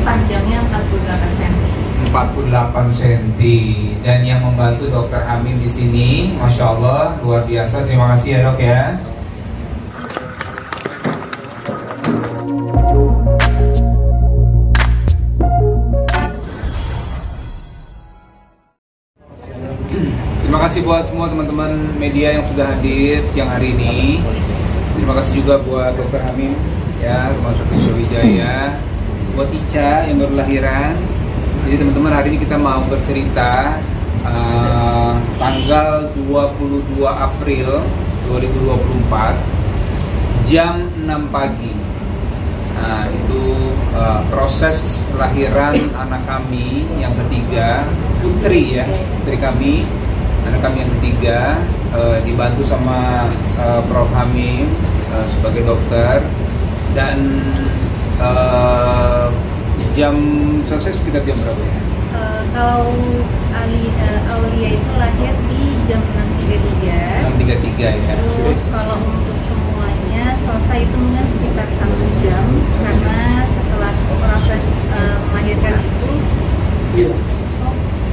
panjangnya 48 cm. 48 cm. Dan yang membantu Dokter Hamim di sini, Masya Allah, luar biasa. Terima kasih ya dok ya. Terima kasih buat semua teman-teman media yang sudah hadir siang hari ini. Terima kasih juga buat Dokter Hamim ya, Rumah Sakit Brawijaya, buat Ica yang baru lahiran. Jadi teman-teman, hari ini kita mau bercerita tanggal 22 April 2024 jam 6 pagi. Nah, itu proses lahiran anak kami yang ketiga, Putri ya, putri kami, anak kami yang ketiga, dibantu sama Prof. Hamim sebagai dokter. Dan jam selesai sekitar jam berapa ya? Kalau Aulia itu lahir di jam 6.33. 6.33 ya. Terus kalau untuk semuanya selesai itu mungkin sekitar 1 jam, karena setelah proses melahirkan itu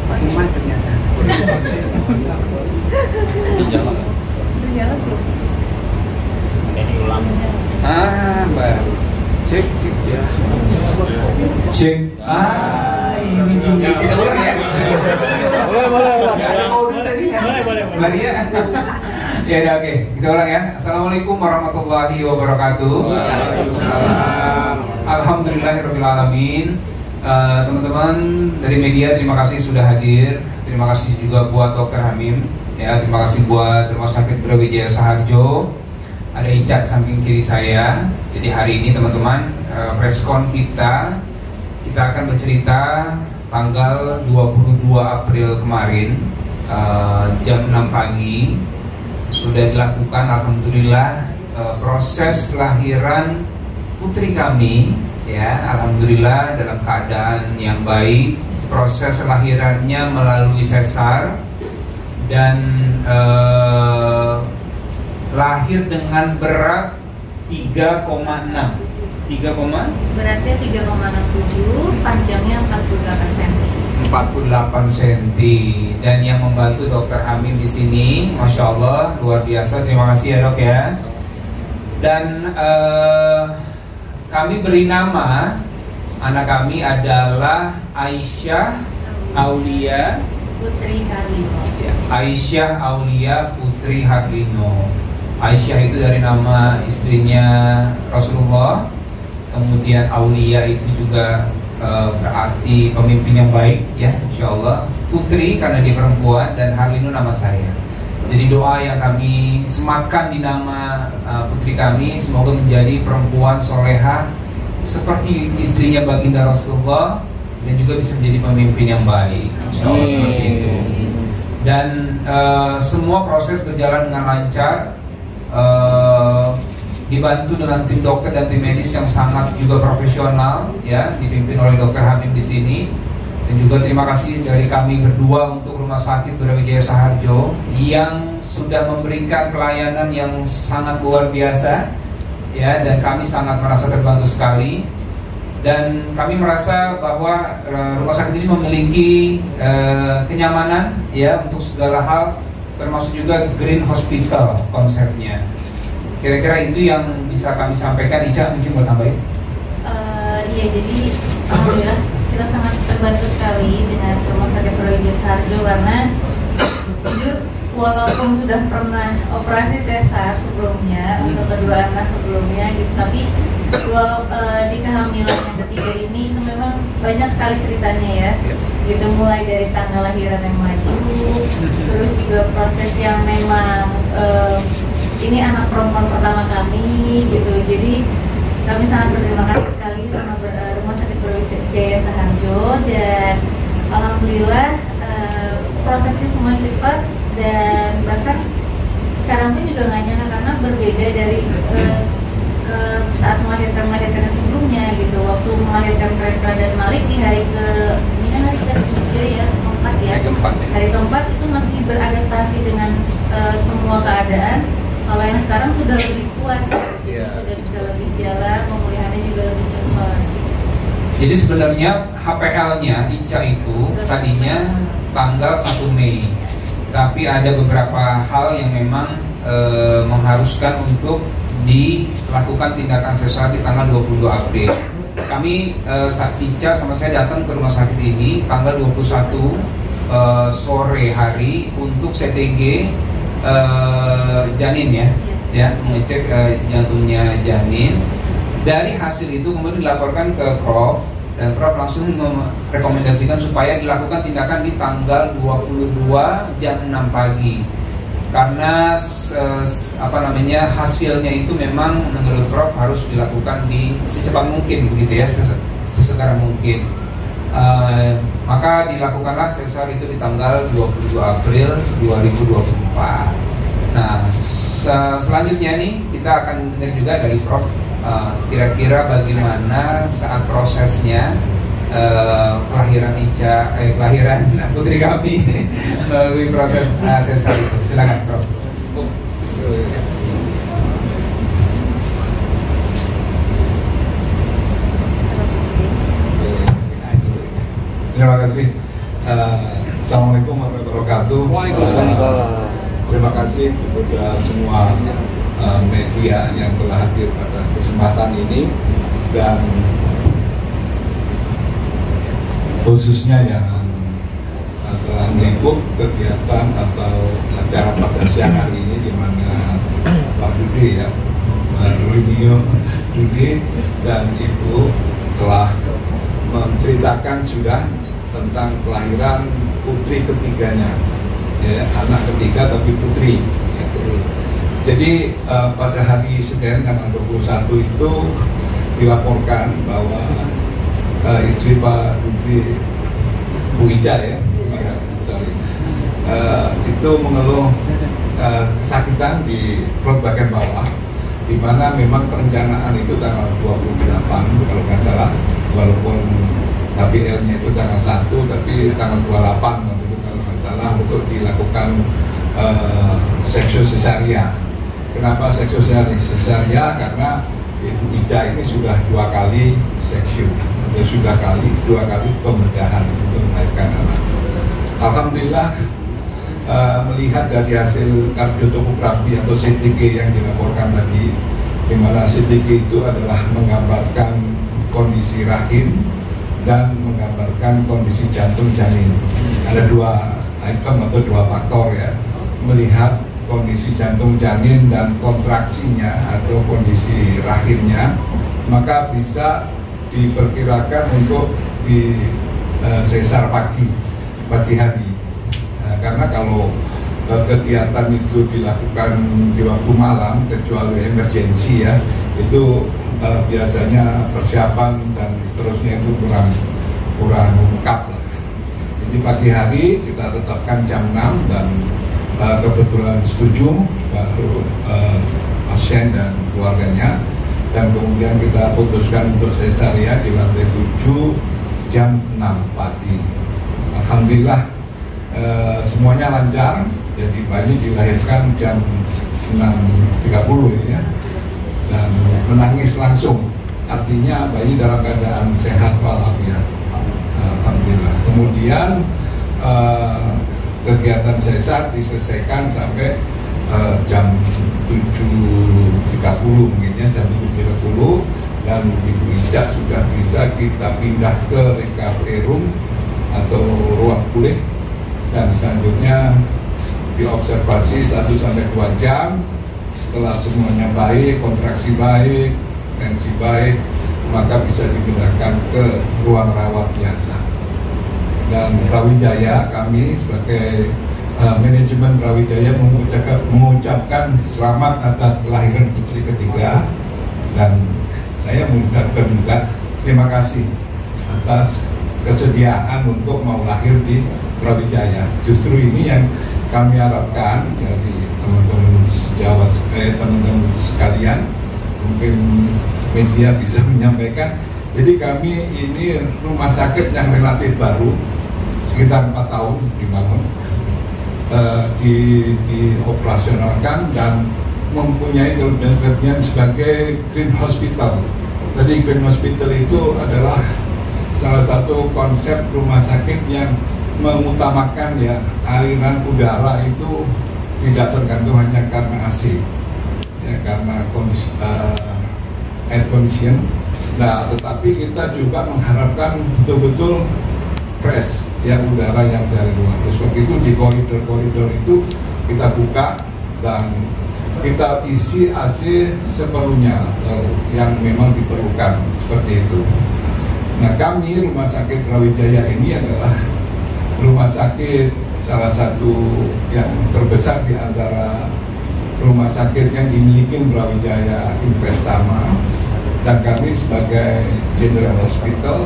Bagaimana ternyata? berjalan belum? Ini ulang. Baru cek ya. Cek. Ini kita ulang ya. Boleh. Boleh ya. Ya udah, oke. Kita ulang ya. Assalamualaikum warahmatullahi wabarakatuh. Alhamdulillahirabbil alamin. Teman-teman dari media, terima kasih sudah hadir. Terima kasih juga buat Dokter Hamim ya. Terima kasih buat Rumah Sakit Brawijaya Saharjo. Ada Ica samping kiri saya. Jadi hari ini teman-teman, preskon kita akan bercerita tanggal 22 April kemarin, jam 6 pagi sudah dilakukan alhamdulillah proses lahiran putri kami ya. Alhamdulillah dalam keadaan yang baik. Proses lahirannya melalui sesar dan lahir dengan berat 3,6. Beratnya 3,67, panjangnya 48 cm. 48 cm. Dan yang membantu Dokter Hamim di sini, Masya Allah, luar biasa. Terima kasih ya dok ya. Dan kami beri nama anak kami adalah Aisyah Aulia Putri Harlino. ya, Aisyah Aulia Putri Harlino. Aisyah itu dari nama istrinya Rasulullah. Kemudian Aulia itu juga berarti pemimpin yang baik ya, Insya Allah. Putri karena dia perempuan, dan Harlino nama saya. Jadi doa yang kami semakan di nama putri kami, semoga menjadi perempuan soleha seperti istrinya baginda Rasulullah, dan juga bisa menjadi pemimpin yang baik, Insya Allah seperti itu. Dan semua proses berjalan dengan lancar. Dibantu dengan tim dokter dan tim medis yang sangat juga profesional ya, dipimpin oleh Dokter Hamim di sini. Dan juga terima kasih dari kami berdua untuk Rumah Sakit Brawijaya Saharjo yang sudah memberikan pelayanan yang sangat luar biasa ya, dan kami sangat merasa terbantu sekali. Dan kami merasa bahwa rumah sakit ini memiliki kenyamanan ya untuk segala hal, termasuk juga green hospital konsepnya. Kira-kira itu yang bisa kami sampaikan. Ica mungkin mau tambahin? Iya, jadi alhamdulillah kita sangat terbantu sekali dengan Rumah Sakit Brawijaya Saharjo, karena jujur walaupun sudah pernah operasi sesar sebelumnya untuk kedua anak sebelumnya gitu, tapi walau di kehamilan yang ketiga ini itu memang banyak sekali ceritanya ya. Gitu, mulai dari tanggal lahiran yang maju, terus juga proses yang memang ini anak perempuan pertama kami gitu. Jadi kami sangat berterima kasih sekali sama Rumah Sakit Brawijaya Saharjo, dan alhamdulillah prosesnya semua cepat, dan bahkan sekarang pun juga nggak nyangka karena berbeda dari saat melahirkan sebelumnya gitu. Waktu melahirkan Prepra dan Malik di hari ketiga ya, keempat ya. Hari keempat itu masih beradaptasi dengan semua keadaan. Kalau yang sekarang sudah lebih kuat, jadi sudah bisa lebih jalan, pemulihannya juga lebih cepat. Jadi sebenarnya HPL-nya Ica itu tadinya tanggal 1 Mei, tapi ada beberapa hal yang memang mengharuskan untuk dilakukan tindakan sesar di tanggal 22 April. Kami saat Ica sama saya datang ke rumah sakit ini tanggal 21 sore hari untuk CTG janin ya mengecek jantungnya janin. Dari hasil itu kemudian dilaporkan ke Prof, dan Prof langsung merekomendasikan supaya dilakukan tindakan di tanggal 22 jam 6 pagi. Karena hasilnya itu memang menurut Prof harus dilakukan di secepat mungkin begitu ya, sesegera mungkin. Maka dilakukanlah sesar itu di tanggal 22 April 2024. Nah, selanjutnya nih kita akan dengar juga dari Prof kira-kira bagaimana saat prosesnya kelahiran Ica, kelahiran putri kami melalui proses sesar itu. Silakan Prof. Terima kasih. Assalamualaikum warahmatullahi wabarakatuh. Waalaikumsalam. Terima kasih kepada semua media yang telah hadir pada kesempatan ini, dan khususnya yang telah meliput kegiatan atau acara pada siang hari ini, di mana Pak Dude ya, Dude dan Ibu telah menceritakan sudah tentang kelahiran putri ketiganya, ya, anak ketiga tapi putri. Jadi pada hari Senin tanggal 21 itu dilaporkan bahwa istri Pak Dude, Bu Ica ya, itu mengeluh kesakitan di perut bagian bawah, di mana memang perencanaan itu tanggal 28 kalau nggak salah, walaupun HPL-nya itu tanggal 1, tapi tanggal 28 waktu itu kalau nggak salah untuk dilakukan seksio cesaria. Kenapa seksio cesaria? Karena Ibu Ica ini sudah 2 kali seksio, atau sudah 2 kali pembedahan untuk melahirkan anak. Alhamdulillah, melihat dari hasil kardiotomografi atau CTG yang dilaporkan tadi, di mana CTG itu adalah menggambarkan kondisi rahim dan menggambarkan kondisi jantung janin. Ada 2 item atau 2 faktor ya, melihat kondisi jantung janin dan kontraksinya atau kondisi rahimnya, maka bisa diperkirakan untuk di sesar pagi hari. Nah, karena kalau kegiatan itu dilakukan di waktu malam, kecuali emergensi ya, itu biasanya persiapan dan seterusnya itu kurang lengkap lah. Jadi pagi hari kita tetapkan jam 6 dan kebetulan setuju baru pasien dan keluarganya, dan kemudian kita putuskan untuk cesaria di lantai 7 jam 6 pagi. Alhamdulillah semuanya lancar, jadi bayi dilahirkan jam 6.30 ya, dan menangis langsung, artinya bayi dalam keadaan sehat walafiat. Alhamdulillah. Kemudian kegiatan sesar diselesaikan sampai jam 7.30 mungkin ya, jam 7.30, dan Ibu Ica sudah bisa kita pindah ke recovery room atau ruang pulih, dan selanjutnya diobservasi 1-2 jam. Setelah semuanya baik, kontraksi baik, tensi baik, maka bisa dipindahkan ke ruang rawat biasa. Dan Brawijaya, kami sebagai manajemen Brawijaya mengucapkan selamat atas kelahiran putri ketiga, dan saya mengucapkan juga terima kasih atas kesediaan untuk mau lahir di Brawijaya. Justru ini yang kami harapkan dari teman-teman sejawat, teman-teman sekalian, mungkin media bisa menyampaikan. Jadi kami ini rumah sakit yang relatif baru, sekitar 4 tahun dibangun, dioperasionalkan dan mempunyai kelebihan sebagai Green Hospital. Jadi Green Hospital itu adalah salah satu konsep rumah sakit yang mengutamakan ya aliran udara itu tidak tergantung hanya karena AC, ya karena air condition. Nah, tetapi kita juga mengharapkan betul-betul fresh ya udara yang dari luar. Terus waktu itu di koridor-koridor itu kita buka dan kita isi AC seperlunya yang memang diperlukan seperti itu. Nah, kami Rumah Sakit Brawijaya ini adalah rumah sakit salah satu yang terbesar di antara rumah sakit yang dimiliki Brawijaya Investama, dan kami sebagai General Hospital,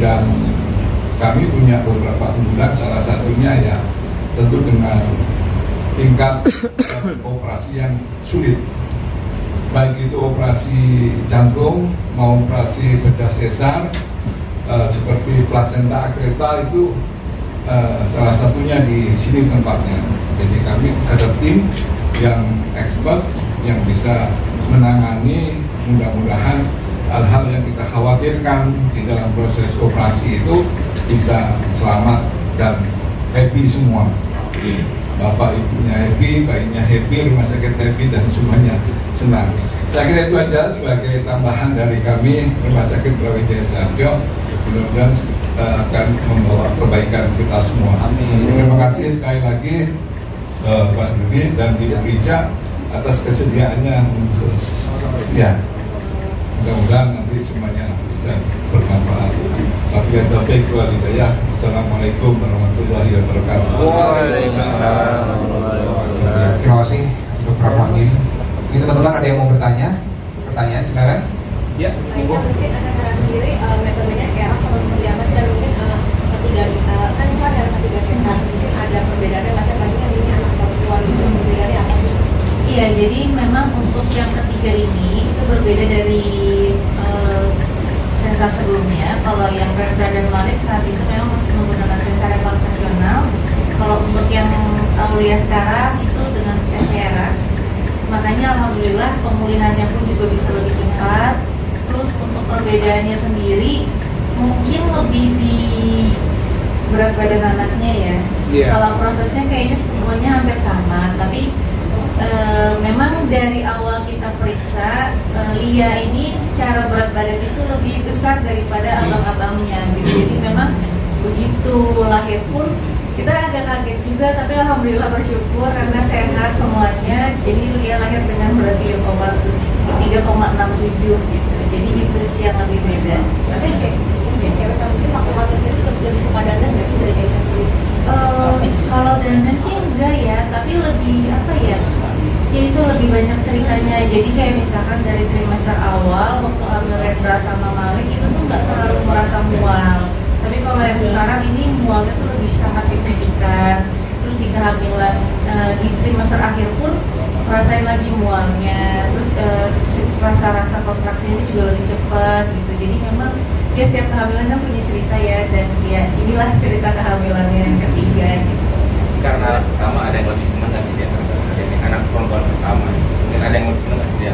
dan kami punya beberapa unggulan, salah satunya ya tentu dengan tingkat operasi yang sulit, baik itu operasi jantung mau operasi bedah sesar seperti plasenta akreta itu salah satunya di sini tempatnya. Jadi kami ada tim yang expert yang bisa menangani, mudah-mudahan hal-hal yang kita khawatirkan di dalam proses operasi itu bisa selamat dan happy semua. Bapak ibunya happy, bayinya happy, rumah sakit happy, dan semuanya senang. Saya kira itu aja sebagai tambahan dari kami Rumah Sakit Brawijaya Saharjo. Mudah-mudahan akan membawa kebaikan kita semua. Amin. Terima kasih sekali lagi Pak Dudi dan Ibu Rija atas kesediaannya untuk ya, mudah-mudahan nanti semuanya bisa bermanfaat. Wabillahi taufiq wal hidayah. Assalamualaikum warahmatullahi wabarakatuh. Waalaikumsalam warahmatullahi wabarakatuh. Terima kasih untuk Prof. Hamid. Ini teman-teman ada yang mau bertanya? Pertanyaan silakan. Ya. Mungkin saya sendiri metodenya kayak sama seperti apa sih, dan mungkin ketiga kan itu ada ketiga sesar, mungkin ada perbedaannya masing-masing, kan ini anak perempuan itu perbedaannya apa sih? Iya, jadi memang untuk yang ketiga ini itu berbeda dari sesar sebelumnya. Kalau yang Rendra dan Malik saat itu memang masih menggunakan sesar yang konvensional. Kalau untuk yang Aulia sekarang itu dengan SCRA. Makanya alhamdulillah pemulihannya pun juga bisa lebih cepat. Terus untuk perbedaannya sendiri mungkin lebih di berat badan anaknya ya. Yeah. Kalau prosesnya kayaknya semuanya hampir sama, tapi memang dari awal kita periksa Lia ini secara berat badan itu lebih besar daripada abang-abangnya gitu. Jadi memang begitu lahir pun kita agak kaget juga, tapi alhamdulillah bersyukur karena sehat semuanya. Jadi Lia lahir dengan berat 3,67 gitu. Jadi itu sih yang lebih beda. Tapi yang cewek kan mungkin waktu itu lebih suka dandan nggak sih dari kita sendiri? Kalau dandan sih enggak ya, tapi lebih apa ya? Ya itu lebih banyak ceritanya. Jadi kayak misalkan dari trimester awal waktu hamil Rendra sama Malik itu tuh nggak terlalu merasa mual. Tapi kalau yang sekarang ini mualnya tuh lebih sangat signifikan. Terus di kehamilan di trimester akhir pun rasain lagi mualnya. Terus rasa-rasa kontraksinya juga lebih cepat gitu. Jadi memang dia setiap kehamilan kan punya cerita ya, dan ya inilah cerita kehamilannya yang ketiga gitu. Karena pertama ada yang lebih senang nggak sih dia? Anak perempuan pertama, mungkin ada yang lebih senang nggak sih dia?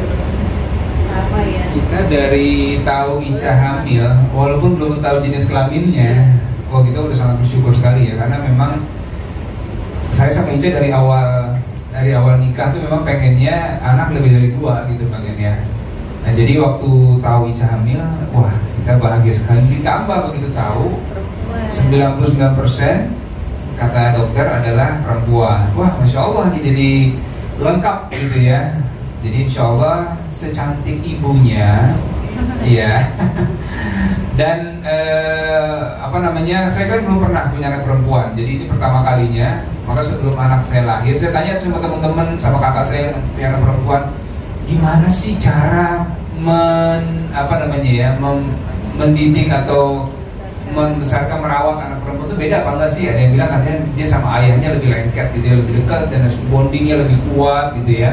Apa ya? Kita dari tahu Ica hamil, walaupun belum tahu jenis kelaminnya, kita udah sangat bersyukur sekali ya, karena memang saya sama Ica dari awal nikah tuh memang pengennya anak lebih dari 2 gitu pengennya. Nah jadi waktu tahu Ica hamil, wah kita bahagia sekali. Ditambah begitu tahu 99% kata dokter adalah perempuan. Wah masya Allah nih, jadi lengkap gitu ya. Jadi insya Allah secantik ibunya, iya. Dan saya kan belum pernah punya anak perempuan. Jadi ini pertama kalinya. Maka sebelum anak saya lahir, saya tanya sama teman-teman, sama kakak saya yang punya anak perempuan, gimana sih cara mendidik atau membesarkan, merawat anak perempuan itu beda apa enggak sih? Ada yang bilang katanya dia sama ayahnya lebih lengket gitu ya, lebih dekat, dan bondingnya lebih kuat gitu ya.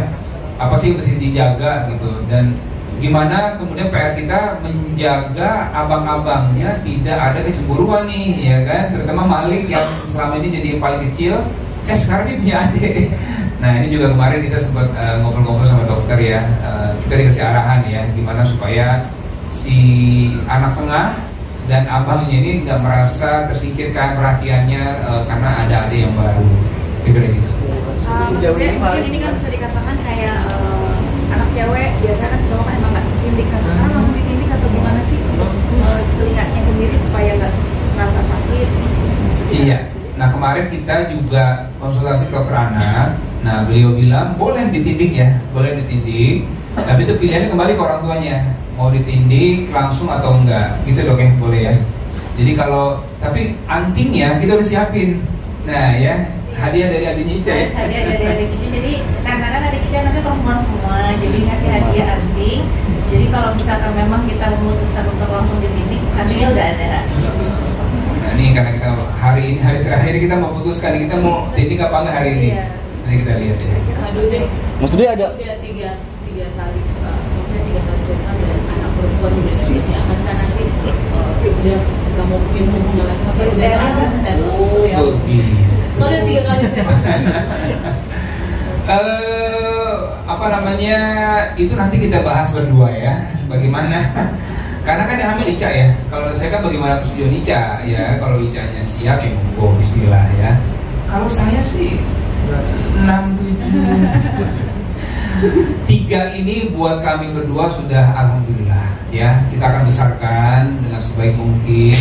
Apa sih yang mesti dijaga gitu, dan gimana kemudian PR kita menjaga abang-abangnya tidak ada kecemburuan nih ya kan, terutama Malik yang selama ini jadi yang paling kecil, sekarang dia punya adik. Nah ini juga kemarin kita sempat ngobrol-ngobrol sama dokter ya, kita dikasih arahan ya gimana supaya si anak tengah dan abangnya ini nggak merasa tersingkirkan perhatiannya karena ada adik yang baru, kira-kira gitu. Mungkin ini kan bisa dikatakan kayak anak cewek biasanya kan cowok kan emang nggak tindik, kan sekarang langsung ditindik atau gimana sih untuk telinganya sendiri supaya nggak merasa sakit? Iya. Nah kemarin kita juga konsultasi dokter anak. Nah beliau bilang boleh ditindik ya, boleh ditindik. Tapi itu pilihannya kembali ke orang tuanya, mau ditindik langsung atau enggak, gitu dok ya, boleh ya. Jadi kalau tapi antingnya kita udah siapin. Nah ya, hadiah dari adiknya Ica ya. Hadiah dari adik Ica, jadi karena kan adik Ica nanti perempuan semua, jadi ngasih hadiah anting. Jadi kalau misalkan memang kita memutuskan untuk langsung ditindik, antingnya udah ada. Nah ini karena kita hari ini hari terakhir kita mau putuskan kita mau tindik apa enggak hari ini. Nanti kita lihat ya. Aduh deh. Maksudnya ada Udah tiga kali, maksudnya 3 kali sesar dan anak perempuan udah diakan kan nanti udah nggak mau minum lagi, maksudnya udah Oh begitu. soalnya 3 kali sesar. Apa namanya itu nanti kita bahas berdua ya, bagaimana karena kan yang hamil Ica ya. Kalau saya kan bagaimana persetujuan Ica ya, kalau Icanya siap ya monggo bismillah ya. Kalau saya sih 6, 7 3 ini buat kami berdua sudah alhamdulillah ya, kita akan besarkan dengan sebaik mungkin.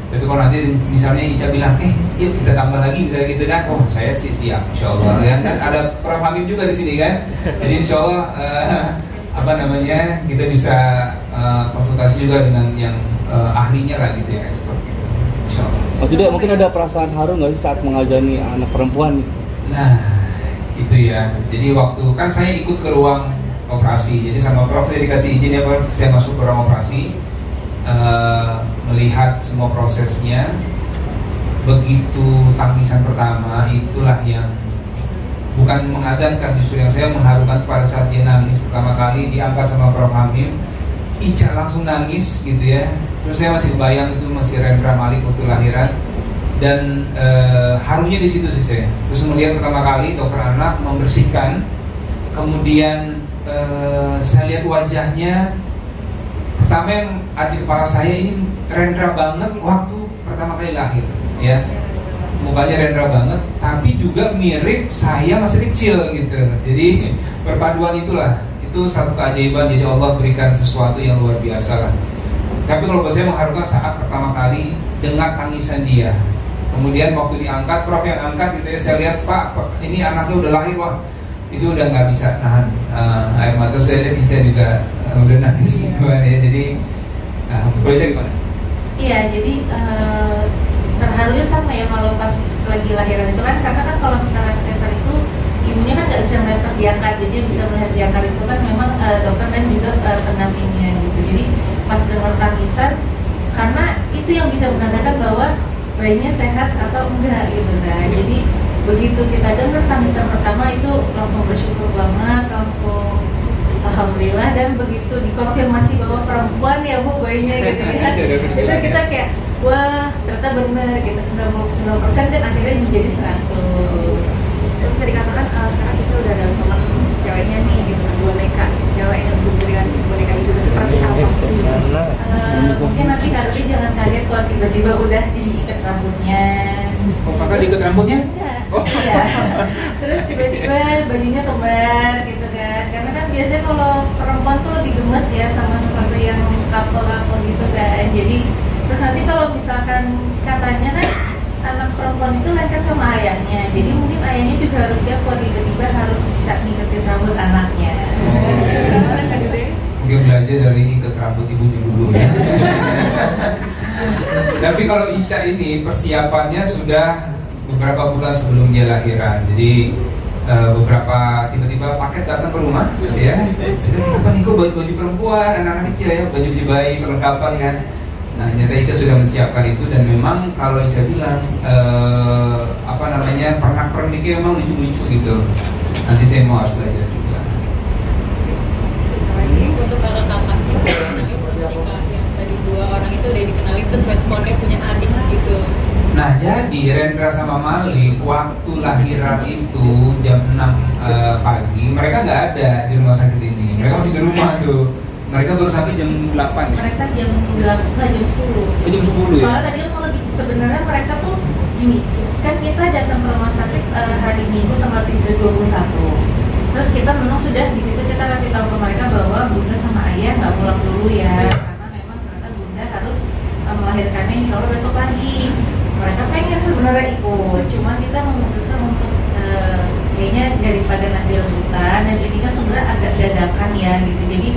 Tapi kalau nanti misalnya Ica bilang yuk kita tambah lagi misalnya gitu kan, oh saya sih siap insyaallah ya. Dan ada Prof Hamim juga di sini kan, jadi insyaallah apa namanya kita bisa konsultasi juga dengan yang ahlinya lah gitu ya, expert gitu insyaallah. maksudnya mungkin ada perasaan haru nggak sih saat mengajani anak perempuan? Nah itu ya, jadi waktu kan saya ikut ke ruang operasi, jadi sama Prof saya dikasih izin ya Prof, saya masuk ke ruang operasi, melihat semua prosesnya. Begitu tangisan pertama itulah yang bukan mengazankan, justru yang saya mengharukan pada saat dia nangis pertama kali diangkat sama Prof Hamim, Ica langsung nangis gitu ya. Terus saya masih bayang itu masih Rendra Malik waktu lahiran. Dan harunya di situ sih saya. Terus melihat pertama kali dokter anak membersihkan, kemudian saya lihat wajahnya. Pertama yang ada di kepala saya ini Rendra banget waktu pertama kali lahir, ya. Mukanya Rendra banget, tapi juga mirip saya masih kecil gitu. Jadi perpaduan itulah, itu satu keajaiban. Jadi Allah berikan sesuatu yang luar biasa lah. Tapi kalau buat saya mengharukan saat pertama kali dengar tangisan dia. Kemudian waktu diangkat, Prof yang angkat gitu ya, saya lihat Pak ini anaknya udah lahir, wah itu udah nggak bisa nahan air mata. Saya lihat Ica juga udah nangis ya. Jadi boleh saya gimana? Iya, jadi terharunya sama ya kalau pas lagi lahiran itu kan, karena kan kalau misalnya sesar itu ibunya kan nggak bisa melihat pas diangkat, jadi bisa melihat diangkat itu kan memang dokter dan juga pendampingnya gitu. Jadi pas dengar tangisan, karena itu yang bisa menandakan bahwa bayinya sehat atau enggak gitu kan. Jadi begitu kita dengar tangisan pertama itu langsung bersyukur banget, langsung alhamdulillah. Dan begitu dikonfirmasi bahwa perempuan ya Bu bayinya gitu kan, itu kita kayak wah ternyata benar gitu, 99% dan akhirnya menjadi 100. Terus bisa dikatakan sekarang kita udah ada teman ceweknya nih gitu, boneka cewek yang diberikan boneka itu seperti apa sih? Mungkin nanti Kak Rudy jangan kaget kalau tiba-tiba udah diikat rambutnya. Oh kakak diikat rambutnya? Oh. Iya. Terus tiba-tiba bajunya kembar gitu kan. Karena kan biasanya kalau perempuan tuh lebih gemes ya sama sesuatu yang couple gitu kan. Jadi terus nanti kalau misalkan katanya kan anak perempuan itu lengket sama ayahnya. Jadi mungkin ayahnya juga harus siap kalau tiba-tiba harus bisa ngiketin rambut anaknya. Mungkin belajar dari ikat rambut ibu dulu ya. Tapi kalau Ica ini persiapannya sudah beberapa bulan sebelum dia lahiran. Jadi beberapa tiba-tiba paket datang ke rumah ya. Sudah kenapa nih kok baju perempuan, anak-anak kecil ya, baju bayi, perlengkapan kan. Nah nyata Ica sudah menyiapkan itu. Dan memang kalau Ica bilang apa namanya, pernak-perniknya memang lucu-lucu gitu. Nanti saya mau harus belajar juga. Untuk kakak-kakaknya ketika yang tadi 2 orang itu udah dikenalin terus responnya punya adik gitu. Nah jadi Rendra sama Malik waktu lahiran itu jam 6 pagi mereka nggak ada di rumah sakit ini. Mereka masih di rumah tuh. Mereka baru sampai jam 8 ya? Mereka jam 8, jam 10. Jam 10 gini, kan kita datang ke rumah sakit hari Minggu tanggal 21. Terus kita memang sudah di situ kita kasih tahu ke mereka bahwa bunda sama ayah nggak pulang dulu ya, karena memang ternyata bunda harus melahirkannya insya Allah besok pagi. Mereka pengen sebenarnya ikut, cuma kita memutuskan untuk kayaknya daripada nanti rebutan, dan ini kan sebenarnya agak dadakan ya gitu. Jadi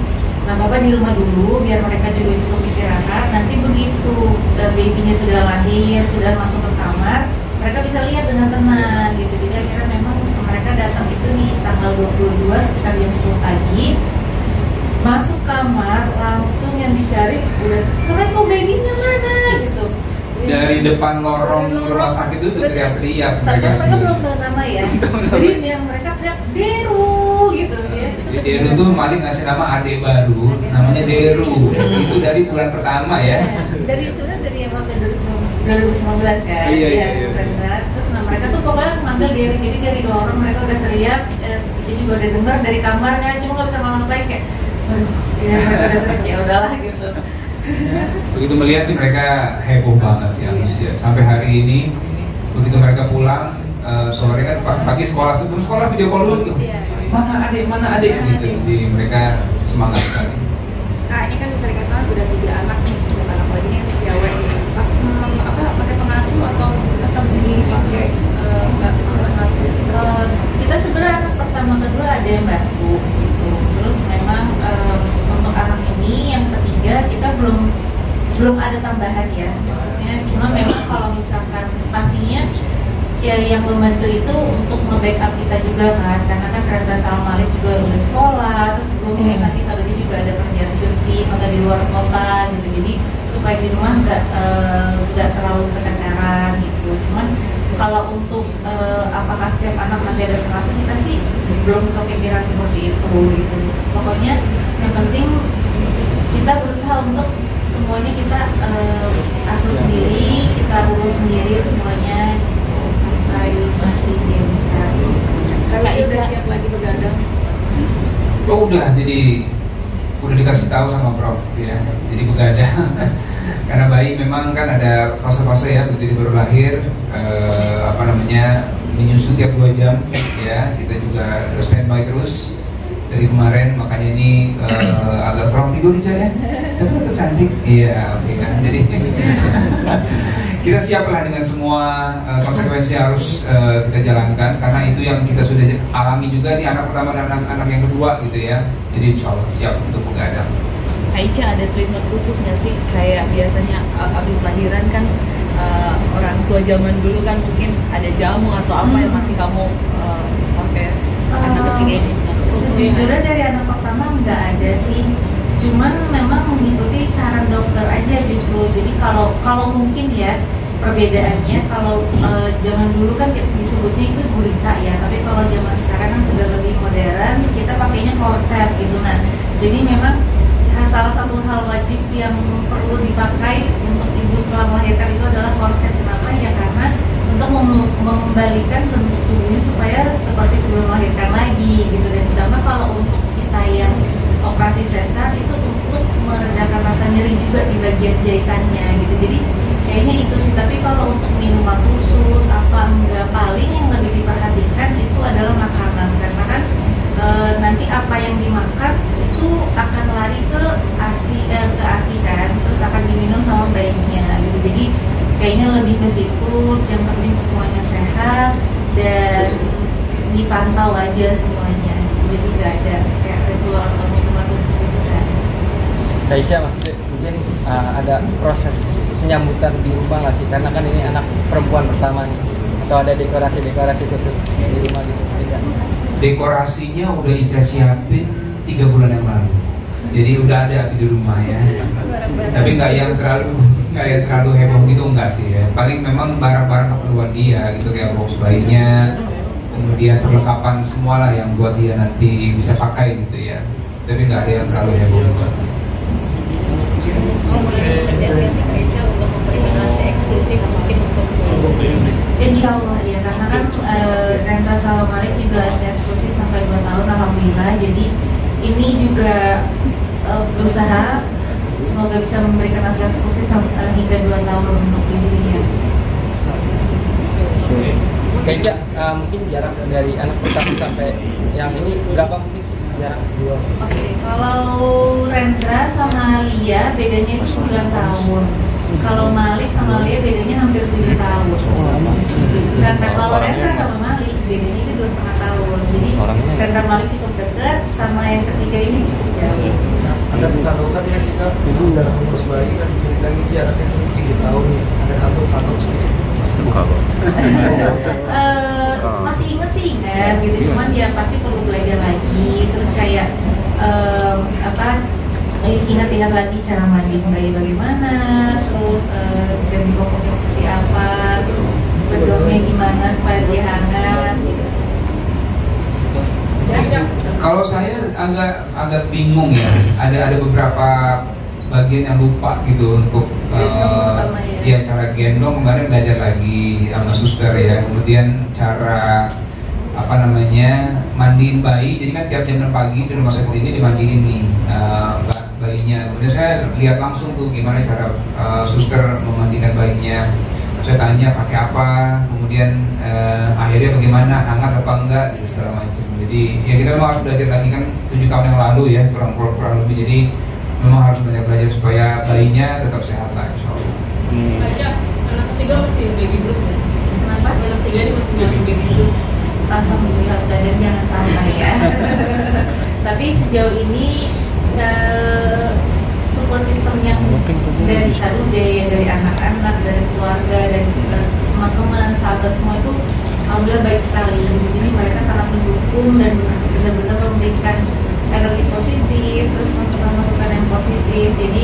nggak apa-apa di rumah dulu biar mereka juga cukup istirahat. Nanti begitu babynya sudah lahir, sudah masuk ke kamar, mereka bisa lihat dengan tenang gitu. Jadi akhirnya memang mereka datang itu nih tanggal 22 sekitar jam 10 pagi, masuk kamar langsung yang dicari udah Assalamualaikum, babynya mana gitu. Dari depan lorong rumah sakit itu udah teriak-teriak mereka belum tahu nama ya. Jadi yang mereka teriak Deru gitu ya. Jadi Deru tuh Malik ngasih nama adik baru, namanya Deru. Itu dari bulan pertama ya. Dari sebenarnya dari yang 2019 kan. Iya. Terus mereka tuh pokoknya manggil Deru. Jadi dari lorong mereka udah teriak, Ica juga udah dengar dari kamarnya, cuma nggak bisa ngomong baik kayak, aduh, ya mereka udah teriak ya udahlah gitu. Begitu melihat sih mereka heboh banget sih antusias. Sampai hari ini begitu mereka pulang sore kan pagi sekolah, sebelum sekolah video call dulu tuh. Mana adik gitu. Jadi mereka semangat sekali. Kak, ini kan bisa dikatakan udah 3 anak nih, 3 anak lagi nih cewek. Pakai pengasuh atau tetap dipakai nggak pengasuh? Kita sebenarnya anak pertama kedua ada yang bantu gitu. Terus memang untuk anak ini yang ketiga kita belum ada tambahan ya. Maksudnya cuma memang kalau misalkan pastinya ya yang membantu itu untuk nge-backup kita juga kan, karena kan Rendra sama Malik juga udah sekolah, terus sebelumnya nanti kalau dia juga ada kerjaan cuti atau di luar kota gitu. Jadi supaya di rumah nggak terlalu keteteran gitu. Cuman kalau untuk apakah setiap anak nanti ada pengasuh, kita sih belum kepikiran seperti itu gitu. Pokoknya yang penting kita berusaha untuk semuanya kita asuh sendiri, kita urus sendiri semuanya gitu, sampai nanti dia bisa. Kayak udah siap lagi begadang. Oh udah, jadi udah dikasih tahu sama Prof ya, jadi begadang. Karena bayi memang kan ada fase-fase ya, begitu baru lahir menyusu tiap 2 jam ya, kita juga harus standby terus dari kemarin, makanya ini agak kurang tidur nih ya, tapi tetap cantik. Iya, oke kan. Jadi kita siaplah dengan semua konsekuensi harus kita jalankan, karena itu yang kita sudah alami juga di anak pertama dan anak yang kedua gitu ya. Jadi insya Allah siap untuk begadang. Aicha, ada treatment khusus nggak sih? Kayak biasanya abis lahiran kan orang tua zaman dulu kan mungkin ada jamu atau apa yang masih kamu sampai anak ketiga ini? Sejujurnya dari anak pertama nggak ada sih, cuman memang mengikuti saran dokter aja justru. Jadi kalau mungkin ya perbedaannya, kalau zaman dulu kan disebutnya itu gurita ya, tapi kalau zaman sekarang kan sudah lebih modern, kita pakainya korset gitu. Nah, jadi memang salah satu hal wajib yang perlu dipakai untuk ibu setelah melahirkan itu adalah korset. Kenapa? Ya karena untuk mengembalikan bentuk tubuhnya supaya seperti sebelum melahirkan lagi gitu. Dan ditambah kalau untuk kita yang operasi sesar itu untuk meredakan rasa nyeri juga di bagian jahitannya gitu. Jadi kayaknya itu sih. Tapi kalau untuk minuman khusus apa enggak, paling yang lebih diperhatikan itu adalah makanan, karena kan nanti apa yang dimakan itu akan lari ke ASI kan, terus akan diminum sama bayinya gitu. Jadi kayaknya lebih ke situ. Yang penting semuanya sehat dan dipantau aja semuanya. Jadi nggak ada kayak ritual atau minuman khusus gitu kan. Aicha, maksudnya mungkin ada proses penyambutan di rumah nggak sih? Karena kan ini anak perempuan pertama nih. Atau ada dekorasi khusus di rumah gitu? Tidak. Dekorasinya udah Ica siapin 3 bulan yang lalu. Jadi udah ada di rumah ya. Tapi nggak yang terlalu heboh gitu, enggak sih ya. Paling memang barang-barang keperluan dia gitu, kayak box bayinya, kemudian perlengkapan semualah yang buat dia nanti bisa pakai gitu ya. Tapi nggak ada yang terlalu heboh juga. Untuk memberikan nasi eksklusif mungkin untuk Insya Allah ya, karena kan Rendra sama Malik juga eksklusif sampai 2 tahun alhamdulillah. Jadi ini juga berusaha semoga bisa memberikan hasil eksklusif hingga 2 tahun untuk ini ya. Kayaknya mungkin jarak dari anak pertama sampai yang ini berapa mungkin sih jarak dua? Oke, kalau Rendra sama Lia bedanya itu 9 tahun. Kalau Malik sama Lia bedanya hampir 7 tahun. Karena kalau Rendra sama Malik bedanya itu 2,5 tahun. Jadi Rendra Malik cukup dekat, sama yang ketiga ini cukup jauh. Ada ketakutan ya kita ibu dalam mengurus bayi kan lagi jaraknya 3 tahun nih. Ada takut sedikit. Masih ingat gitu, cuman dia pasti perlu belajar lagi, terus kayak ingat-ingat lagi cara mandiin bayi bagaimana, terus ganti popoknya seperti apa, terus bedongnya gimana supaya dia hangat gitu. Kalau saya agak bingung ya, ada beberapa bagian yang lupa gitu untuk ya cara gendong. Kemarin belajar lagi sama suster ya, kemudian cara mandiin bayi. Jadi kan tiap jam 6 pagi di rumah sakit ini dimandiin nih bayinya. Kemudian saya lihat langsung tuh gimana cara suster memandikan bayinya. Saya tanya pakai apa, kemudian akhirnya bagaimana, hangat apa enggak, dan segala macam. Jadi ya kita memang harus belajar lagi, kan 7 tahun yang lalu ya, kurang lebih. Jadi memang harus banyak belajar supaya bayinya tetap sehat lah, insya Allah. Baca, anak ketiga masih baby blues ya? Kenapa? Anak ketiga ini masih baby blues. Alhamdulillah, dan jangan sampai ya. Tapi sejauh ini support system yang dari dari anak-anak, dari keluarga, dan teman-teman, sahabat semua itu alhamdulillah baik sekali. Jadi mereka sangat mendukung dan benar-benar memberikan energi positif, terus masukan yang positif. Jadi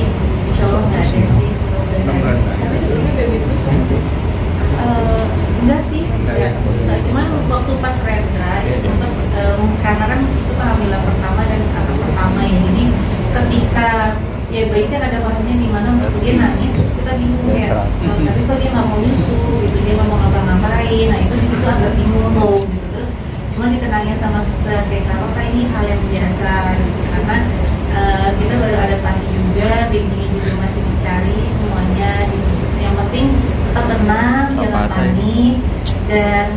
insya Allah nggak ada sih. Tapi sebelumnya baby blues kan? Enggak sih, cuman waktu pas Rendra itu sempat karena kan itu kehamilan pertama dan anak pertama ya. Jadi ketika ya bayi kan ada fasenya di mana dia nangis, terus kita bingung ya. Tapi kok dia nggak mau nyusu, gitu, dia nggak mau ngapa-ngapain. Nah itu di situ agak bingung tuh, gitu. Terus cuma ditenangin sama suster kayak kalau ini hal yang biasa, gitu. Karena kita baru adaptasi juga, baby juga masih dicari semuanya. Gitu. Yang penting tetap tenang, jangan panik, dan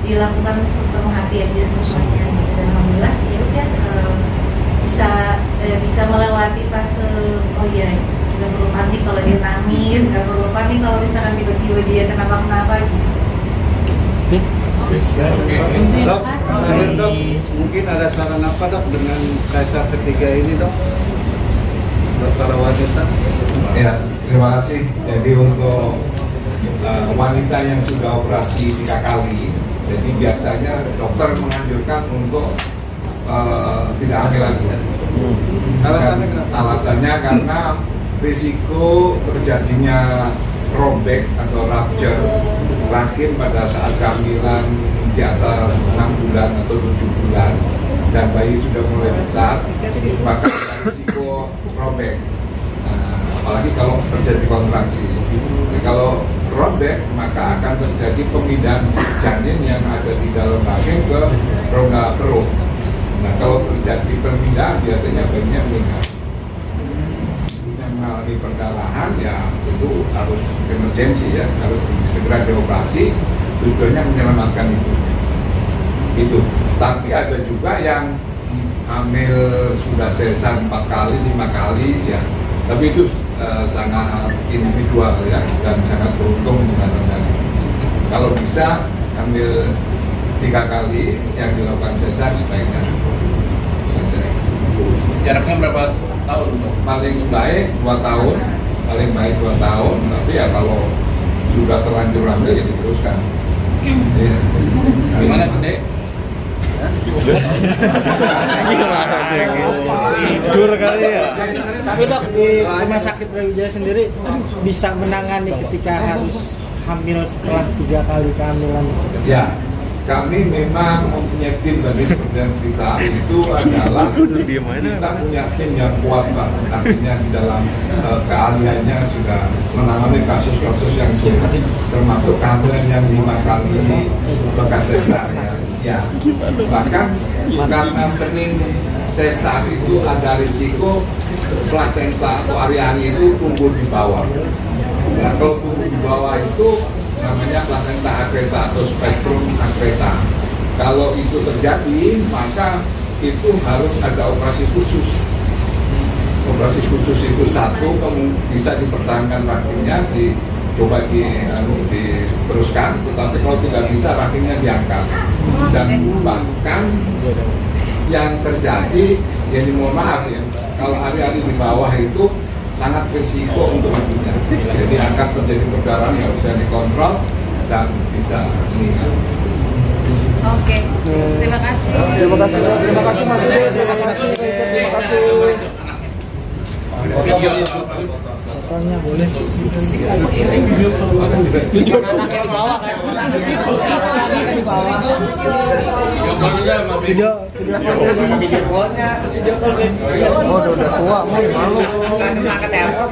dilakukan sepenuh hati aja semuanya. Gitu. Dan alhamdulillah ya udah bisa melewati fase nggak perlu panik kalau dia nangis, nggak perlu panik kalau misalkan tiba-tiba dia kenapa-kenapa gitu. Dok, terakhir dok, mungkin ada saran apa dok dengan kaisar ketiga ini dok? Buat para wanita. Ya, terima kasih. Jadi untuk wanita yang sudah operasi 3 kali, jadi biasanya dokter menganjurkan untuk tidak hamil lagi. Alasannya karena risiko terjadinya robek atau rupture rahim pada saat kehamilan di atas 6 bulan atau 7 bulan dan bayi sudah mulai besar, maka ada risiko robek. Apalagi kalau terjadi kontraksi. Nah, kalau robek maka akan terjadi pemindahan janin yang ada di dalam rahim ke rongga perut. Nah, kalau terjadi perpindahan biasanya bayinya meninggal. Yang mengalami perdarahan ya itu harus emergensi ya, harus segera dioperasi. Tujuannya menyelamatkan itu. Tapi ada juga yang hamil sudah sesar 4 kali, 5 kali ya. Tapi itu sangat individual ya, dan sangat beruntung dengan kalau bisa hamil 3 kali yang dilakukan sesar sebaiknya selesai. Jaraknya berapa tahun? Paling baik 2 tahun, paling baik 2 tahun. Tapi ya kalau sudah terlanjur hamil ya diteruskan. Ya. Gimana Dek? Tidur kali ya. Tapi dok, di rumah sakit Brawijaya sendiri bisa menangani ketika harus hamil setelah 3 kali kehamilan. Ya, kami memang mempunyai tim tadi seperti yang cerita itu adalah kita punya tim yang kuat Pak. Artinya di dalam keahliannya sudah menangani kasus-kasus yang sulit, termasuk kehamilan yang 5 kali bekas sesar ya. Bahkan karena sering sesar itu ada risiko plasenta atau ari-ari itu tumbuh di bawah. Nah, kalau tumbuh di bawah itu namanya plasenta akreta atau spektrum akreta. Kalau itu terjadi, maka itu harus ada operasi khusus. Operasi khusus itu satu, bisa dipertahankan rahimnya, dicoba diteruskan, tetapi kalau tidak bisa rahimnya diangkat. Dan bahkan yang terjadi, ya mohon maaf ya, kalau hari-hari di bawah itu sangat risiko untuk ibunya. Jadi akan terjadi perdarahan yang bisa dikontrol dan bisa meninggal. Oke, terima kasih. Terima kasih Mas Dede. Terima kasih. Fotonya boleh. Video anaknya di bawah kan. Video call-nya. Oh, udah tua, malu. Enggak angkat telepon.